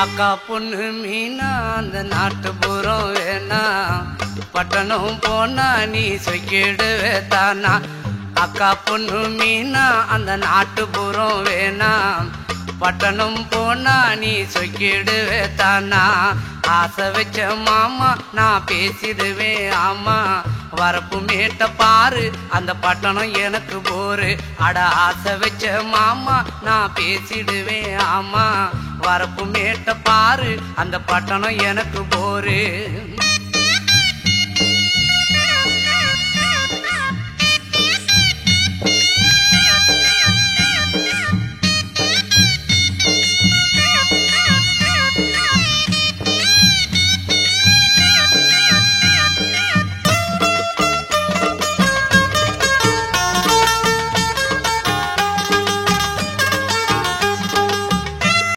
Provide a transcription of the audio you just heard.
அக்கா பொண்ணு மீனா அந்த நாட்டுப்புறம் வேணா பட்டணம் போனா நீ சொக்கிடுவே தானா அக்கா பொண்ணு மீனா அந்த நாட்டுப்புறம் வேணா பட்டணம் போனா நீ சொக்கிடுவே தானா ஆசை வச்ச மாமா நான் பேசிடுவேன் ஆமா வரப்பு மேட்ட பாரு அந்த பட்டணம் எனக்கு போரு அட ஆசை வச்ச மாமா நான் பேசிடுவேன் ஆமா வரப்பு மேட்ட பாரு அந்த பட்டணம் எனக்கு போரு